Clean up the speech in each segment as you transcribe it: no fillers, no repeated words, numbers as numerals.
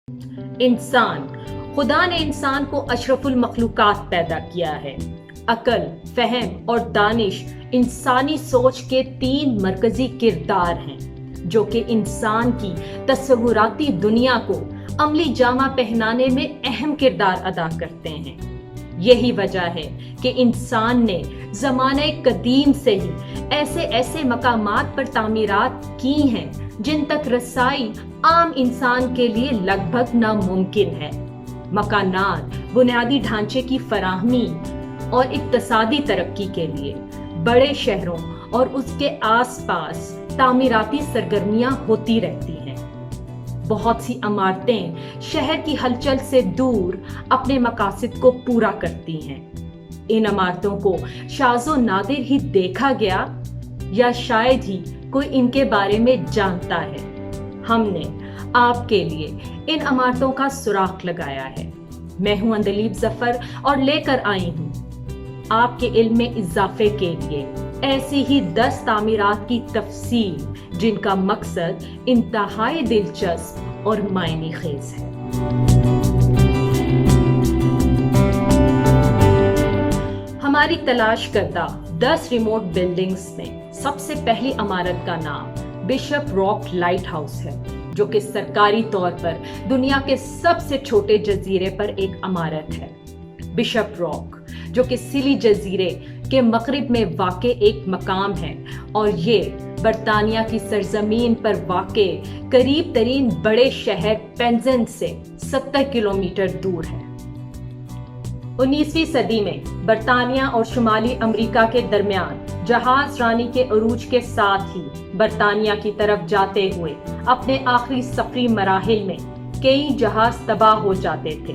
انسان، خدا نے انسان کو اشرف المخلوقات پیدا کیا ہے۔ عقل، فہم اور دانش انسانی سوچ کے 3 مرکزی کردار ہیں جو کہ انسان کی تصوراتی دنیا کو عملی جامہ پہنانے میں اہم کردار ادا کرتے ہیں۔ یہی وجہ ہے کہ انسان نے زمانہ قدیم سے ہی ایسے مقامات پر تعمیرات کی ہیں جن تک رسائی عام انسان کے لیے لگ بھگ ناممکن ہے۔ مکانات بنیادی ڈھانچے کی فراہمی اور اقتصادی ترقی کے لیے بڑے شہروں اور اس کے آس پاس تعمیراتی سرگرمیاں ہوتی رہتی ہیں۔ بہت سی عمارتیں شہر کی ہلچل سے دور اپنے مقاصد کو پورا کرتی ہیں۔ ان عمارتوں کو شاذ و نادر ہی دیکھا گیا یا شاید ہی کوئی ان کے بارے میں جانتا ہے۔ ہم نے آپ کے لیے ان عمارتوں کا سراغ لگایا ہے۔ میں ہوں اندلیب ظفر اور لے کر آئی ہوں آپ کے علم میں اضافے کے لیے ایسی ہی 10 تعمیرات کی تفصیل جن کا مقصد انتہائی دلچسپ اور معنی خیز ہے۔ ہماری تلاش کردہ 10 ریموٹ بلڈنگز میں سب سے پہلی عمارت کا نام بشپ راک لائٹ ہاؤس ہے، جو کہ سرکاری طور پر دنیا کے سب سے چھوٹے جزیرے پر ایک عمارت ہے۔ بشپ راک، جو کہ سلی جزیرے کے مغرب میں واقع ایک مقام ہے اور یہ برطانیہ کی سرزمین پر واقع قریب ترین بڑے شہر پینزنٹ سے 70 کلومیٹر دور ہے۔ 19ویں صدی میں برطانیہ اور شمالی امریکہ کے درمیان جہاز رانی کے عروج کے ساتھ ہی برطانیہ کی طرف جاتے ہوئے اپنے آخری سفری مراحل میں کئی جہاز تباہ ہو جاتے تھے۔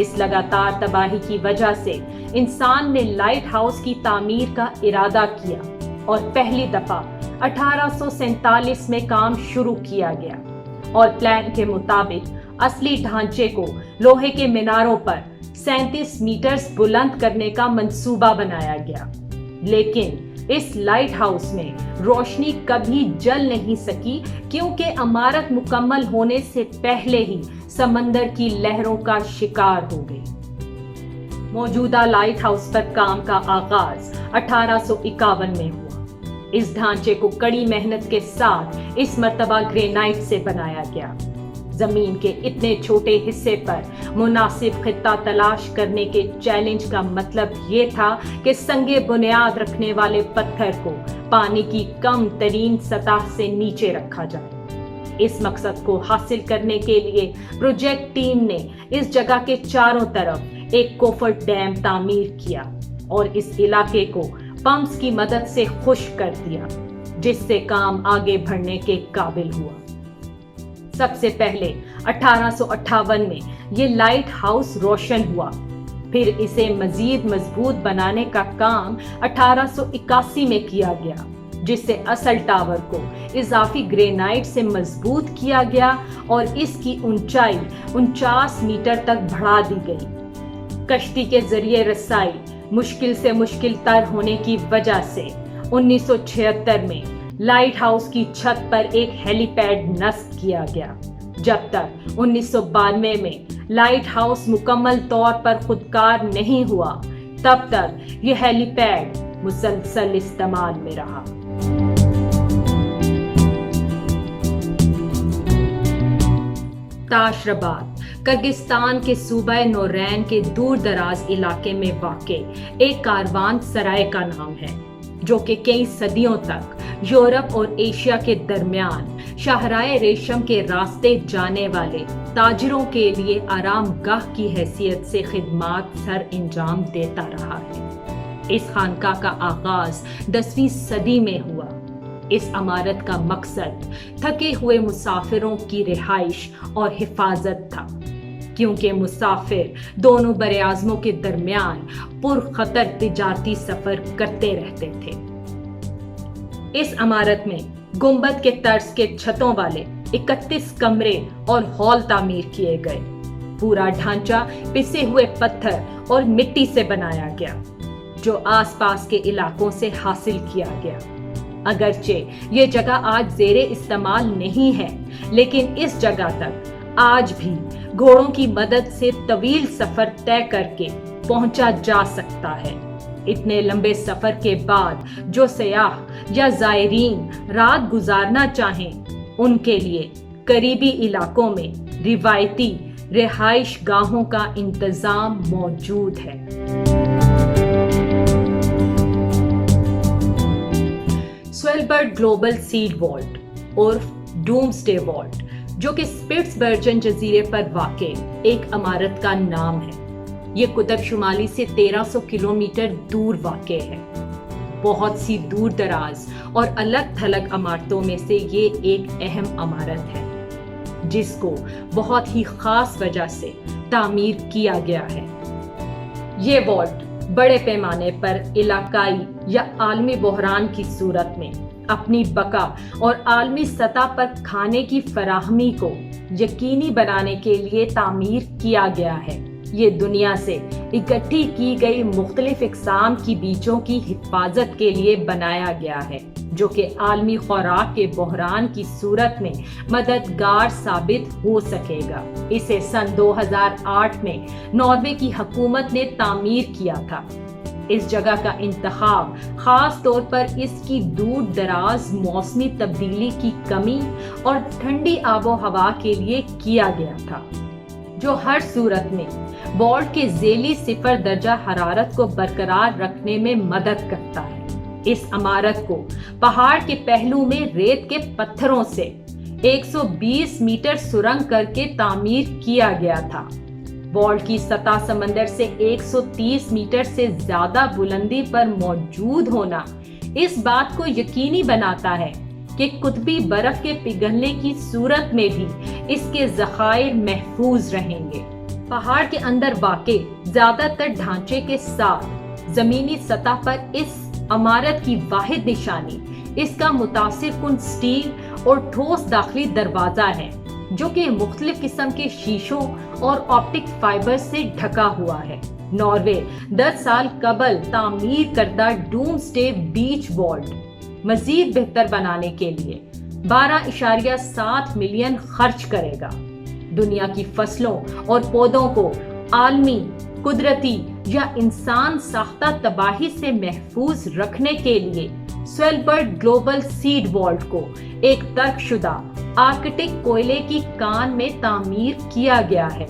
اس لگاتار تباہی کی وجہ سے انسان نے لائٹ ہاؤس کی تعمیر کا ارادہ کیا اور پہلی دفعہ 1847 میں کام شروع کیا گیا اور پلان کے مطابق اصلی ڈھانچے کو لوہے کے میناروں پر 37 میٹرز بلند کرنے کا منصوبہ بنایا گیا، لیکن اس لائٹ ہاؤس میں روشنی کبھی جل نہیں سکی کیونکہ عمارت مکمل ہونے سے پہلے ہی سمندر کی لہروں کا شکار ہو گئی۔ موجودہ لائٹ ہاؤس پر کام کا آغاز 1851 میں ہوا۔ اس ڈھانچے کو کڑی محنت کے ساتھ اس مرتبہ گرینائٹ سے بنایا گیا۔ زمین کے اتنے چھوٹے حصے پر مناسب خطہ تلاش کرنے کے چیلنج کا مطلب یہ تھا کہ سنگ بنیاد رکھنے والے پتھر کو پانی کی کم ترین سطح سے نیچے رکھا جائے۔ اس مقصد کو حاصل کرنے کے لیے پروجیکٹ ٹیم نے اس جگہ کے چاروں طرف ایک کوفر ڈیم تعمیر کیا اور اس علاقے کو پمپس کی مدد سے خشک کر دیا، جس سے کام آگے بڑھنے کے قابل ہوا۔ سب سے پہلے 1858 میں یہ لائٹ ہاؤس روشن ہوا، پھر اسے مزید مضبوط بنانے کا کام 1881 میں کیا گیا، جس سے اصل ٹاور کو اضافی گرینائٹ سے مضبوط کیا گیا اور اس کی اونچائی 49 میٹر تک بڑھا دی گئی۔ کشتی کے ذریعے رسائی مشکل سے مشکل تر ہونے کی وجہ سے 1976 میں لائٹ ہاؤس کی چھت پر ایک ہیلی پیڈ نصب کیا گیا۔ جب تک 1992 میں لائٹ ہاؤس مکمل طور پر خودکار نہیں ہوا، تب تک یہ ہیلی پیڈ مسلسل استعمال میں رہا۔ تاشرباد کرگستان کے صوبہ نورین کے دور دراز علاقے میں واقع ایک کاروان سرائے کا نام ہے، جو کہ کئی صدیوں تک یورپ اور ایشیا کے درمیان شاہراہ ریشم کے راستے جانے والے تاجروں کے لیے آرام گاہ کی حیثیت سے خدمات سر انجام دیتا رہا ہے۔ اس خانقاہ کا آغاز 10ویں صدی میں ہوا۔ اس عمارت کا مقصد تھکے ہوئے مسافروں کی رہائش اور حفاظت تھا، کیونکہ مسافر دونوں براعظموں کے درمیان پرخطر تجارتی سفر کرتے رہتے تھے۔ اس عمارت میں گنبد کے طرز کے چھتوں والے 31 کمرے اور ہال تعمیر کیے گئے۔ پورا ڈھانچہ پسے ہوئے پتھر اور مٹی سے بنایا گیا، جو آس پاس کے علاقوں سے حاصل کیا گیا۔ اگرچہ یہ جگہ آج زیر استعمال نہیں ہے، لیکن اس جگہ تک आज भी घोड़ों की मदद से तवील सफर तय करके पहुंचा जा सकता है। इतने लंबे सफर के बाद जो सयाह या ज़ायरीन रात गुजारना चाहें, उनके लिए करीबी इलाकों में रिवायती रिहाइश गाहों का इंतजाम मौजूद है। स्वेलबर्ग ग्लोबल सीड वॉल्ट और डूम्सडे वॉल्ट, जो कि स्पिट्सबर्जन जजीरे पर वाक़े एक इमारत का नाम है, ये कुतुब शुमाली से 1300 किलोमीटर दूर वाक़े है। बहुत सी दूर दराज और अलग थलग इमारतों में से ये एक अहम इमारत है, जिसको बहुत ही खास वजह से तामीर किया गया है। ये वॉल्ट बड़े पैमाने पर इलाकाई या आलमी बहरान की सूरत में अपनी बका और आलमी सतह पर खाने की फराहमी को यकीनी बनाने के लिए तामीर किया गया है। ये दुनिया से इकट्ठी की गई मुख्तलिफ इक़साम की बीजों की हिफाजत के लिए बनाया गया है, जो कि आलमी खुराक के बहरान की सूरत में मददगार साबित हो सकेगा। इसे सन 2008 में नॉर्वे की हुकूमत ने तामीर किया था। इस जगह का इंतखाब खास तौर पर इसकी दूर दराज मौसमी तब्दीली की कमी और ठंडी आबो हवा के लिए किया गया था, जो हर सूरत में वॉल्ट के ज़ेली सिफर दर्जा हरारत को बरकरार रखने में मदद करता है। इस इमारत को पहाड़ के पहलू में रेत के पत्थरों से 120 मीटर सुरंग करके तामीर किया गया था। वॉल्ट की सतह समंदर से 130 मीटर से ज्यादा बुलंदी पर मौजूद होना इस बात को यकीनी बनाता है कि कुतबी बर्फ के पिघलने की सूरत में भी इसके ज़खायर महफूज रहेंगे। पहाड़ के अंदर वाक़े ज्यादातर ढांचे के साथ जमीनी सतह पर इस इमारत की वाहिद निशानी इसका मुतासिर कुन स्टील और ठोस दाखिली दरवाजा है, जो कि मुख्तलिफ किस्म के शीशों और ऑप्टिक फाइबर से ढका हुआ है। नॉर्वे 10 साल कबल तामीर करदा डूम्सडे बीच वॉल्ट मजीद बेहतर बनाने के लिए 12.7 मिलियन खर्च करेगा। दुनिया की फसलों और पौधों को आलमी, कुदरती या इंसान साख्ता तबाही से महफूज रखने के लिए स्वेलबर्ग ग्लोबल सीड वॉल्ट को एक तर्कशुदा आर्कटिक कोयले की कान में तामीर किया गया है।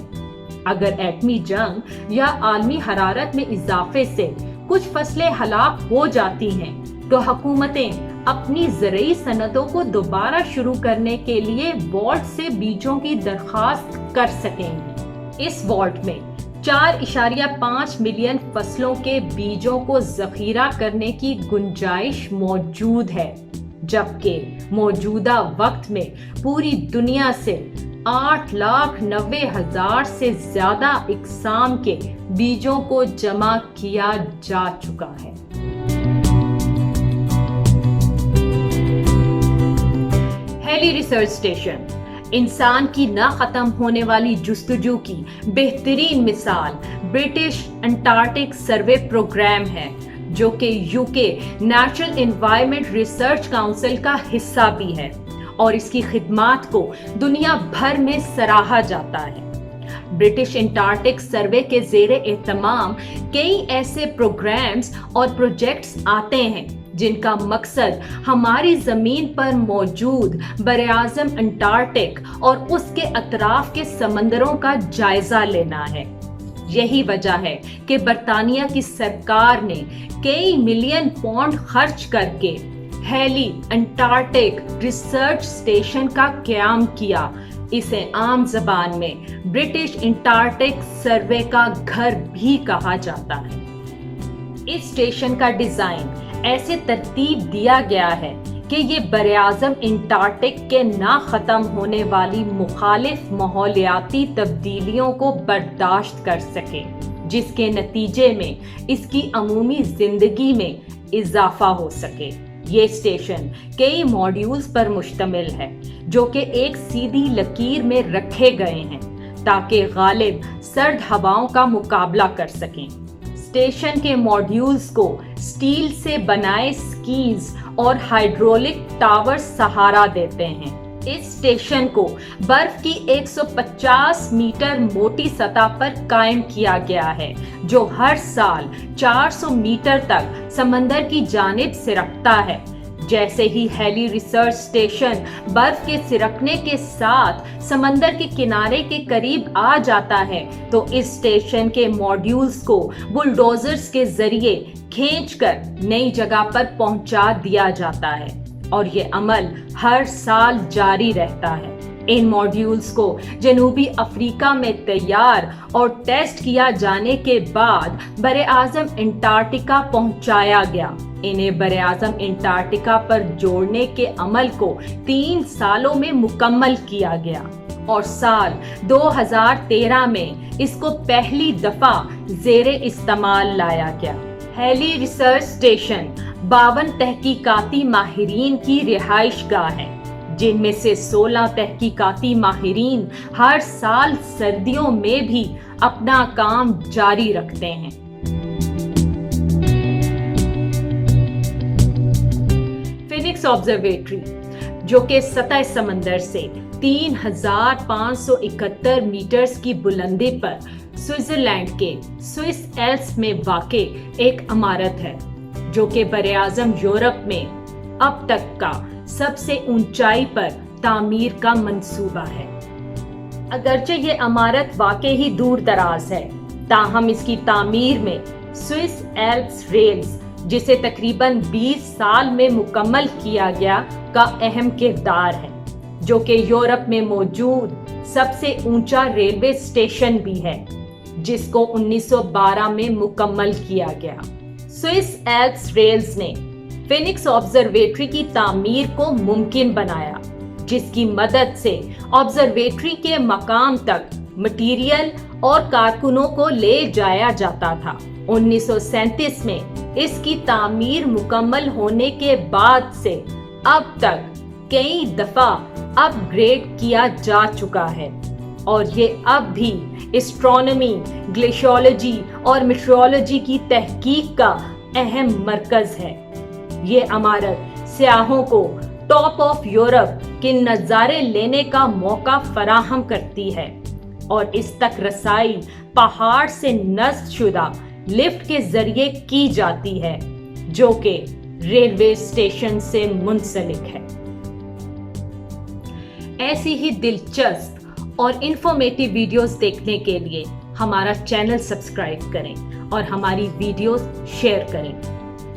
अगर एटमी जंग या आलमी हरारत में इजाफे से कुछ फसलें हलाक हो जाती हैं, तो हुकूमतें अपनी ज़रूरी सनतों को दोबारा शुरू करने के लिए वॉल्ट से बीजों की दरखास्त कर सकेंगी। इस वॉल्ट में 4.5 मिलियन फसलों के बीजों को ज़खीरा करने की गुंजाइश मौजूद है, जबकि मौजूदा वक्त में पूरी दुनिया से 8,90,000 से ज्यादा इक़साम के बीजों को जमा किया जा चुका है। हेली रिसर्च स्टेशन इंसान की ना खत्म होने वाली जुस्तजू की बेहतरीन मिसाल ब्रिटिश अंटार्कटिक सर्वे प्रोग्राम है, जो कि UK natural environment research council का हिस्सा भी है और इसकी खिदमात को दुनिया भर में सराहा जाता है। ब्रिटिश अंटार्कटिक सर्वे के ज़ेरे एहतमाम कई ऐसे प्रोग्राम्स और प्रोजेक्ट्स आते हैं जिनका मकसद हमारी ज़मीन पर मौजूद बरआज़म अंटार्कटिक और उसके अतराफ के समंदरों का जायज़ा लेना है। यही वजह है कि बरतानिया की सरकार ने कई मिलियन पाउंड खर्च करके हेली अंटार्कटिक रिसर्च स्टेशन का क़याम किया। इसे आम ज़बान में ब्रिटिश अंटार्कटिक सर्वे का घर भी कहा जाता है। इस स्टेशन का डिज़ाइन ऐसे तरतीब दिया गया है कि ये बरआज़म अंटार्कटिक के ना ख़त्म होने वाली मुखालिफ माहौलियाती तब्दीलियों को बर्दाश्त कर सके, जिसके नतीजे में इसकी अमूमी ज़िंदगी में इजाफा हो सके। ये स्टेशन कई मॉड्यूल्स पर मुश्तमिल है, जो कि एक सीधी लकीर में रखे गए हैं ताकि गालिब सर्द हवाओं का मुकाबला कर सकें। स्टेशन के मॉड्यूल्स को स्टील से बनाए स्कीज और हाइड्रोलिक टावर सहारा देते हैं। इस स्टेशन को बर्फ की 150 मीटर मोटी सतह पर कायम किया गया है, जो हर साल 400 मीटर तक समंदर की जानिब सिरकता है। जैसे ही हेली रिसर्च स्टेशन बर्फ के सिरकने के साथ समंदर के किनारे के करीब आ जाता है, तो इस स्टेशन के मॉड्यूल्स को बुलडोजर्स के जरिए खींचकर नई जगह पर पहुंचा दिया जाता है और ये अमल हर साल जारी रहता है। इन मॉड्यूल्स को जनूबी अफ्रीका में तैयार और टेस्ट किया जाने के बाद बरे आज़म अंटार्कटिका पहुंचाया गया। इन्हें बरे आज़म अंटार्कटिका पर जोड़ने के अमल को 3 सालों में मुकम्मल किया गया और साल 2013 में इसको पहली दफा जेरे इस्तेमाल लाया गया। हेली रिसर्च स्टेशन 52 तहकीकाती माहिरीन की रिहाइशगाह है, जिनमें से 16 तहकीकाती माहिरीन हर साल सर्दियों में भी अपना काम जारी रखते हैं। फिनिक्स ऑब्जर्वेटरी, जो कि सतह समंदर से 3571 मीटर्स की बुलंदी पर स्विट्जरलैंड के स्विस एल्प्स में वाक़े एक इमारत है, जो कि बरे आज़म यूरोप में अब तक का सबसे ऊंचाई पर तामीर का मंसूबा है। अगरचे ये इमारत वाकई ही दूर दराज है, ताहम इसकी तामीर में स्विस एल्प्स रेल्स, जिसे तकरीबन 20 साल में मुकम्मल किया गया, का अहम किरदार है, जो कि यूरोप में मौजूद सबसे ऊंचा रेलवे स्टेशन भी है, जिसको 1912 में मुकम्मल किया गया। स्विस एल्प्स रेल्स ने फिनिक्स ऑब्जर्वेटरी की तामीर को मुमकिन बनाया, जिसकी मदद से ऑब्जर्वेटरी के मकाम तक मटीरियल और कारकुनों को ले जाया जाता था। 1937 में इसकी तामीर मुकम्मल होने के बाद से अब तक कई दफा अपग्रेड किया जा चुका है और ये अब भी एस्ट्रोनॉमी, ग्लेशियोलॉजी और मेट्रोलॉजी की तहकीक का अहम मरकज है। ये इमारत सियाहों को टॉप ऑफ यूरोप के नज़ारे लेने का मौका फराहम करती है और इस तक रसाई पहाड़ से नस्ब शुदा लिफ्ट के जरिए की जाती है, जो कि रेलवे स्टेशन से मुंसलिक है। ऐसी ही दिलचस्प और इंफॉर्मेटिव वीडियोस देखने के लिए हमारा चैनल सब्सक्राइब करें और हमारी वीडियोस शेयर करें।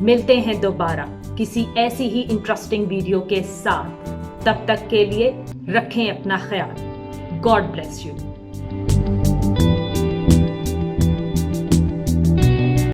मिलते हैं दोबारा किसी ऐसी ही इंटरेस्टिंग वीडियो के साथ। तब तक के लिए रखें अपना ख्याल। God bless you.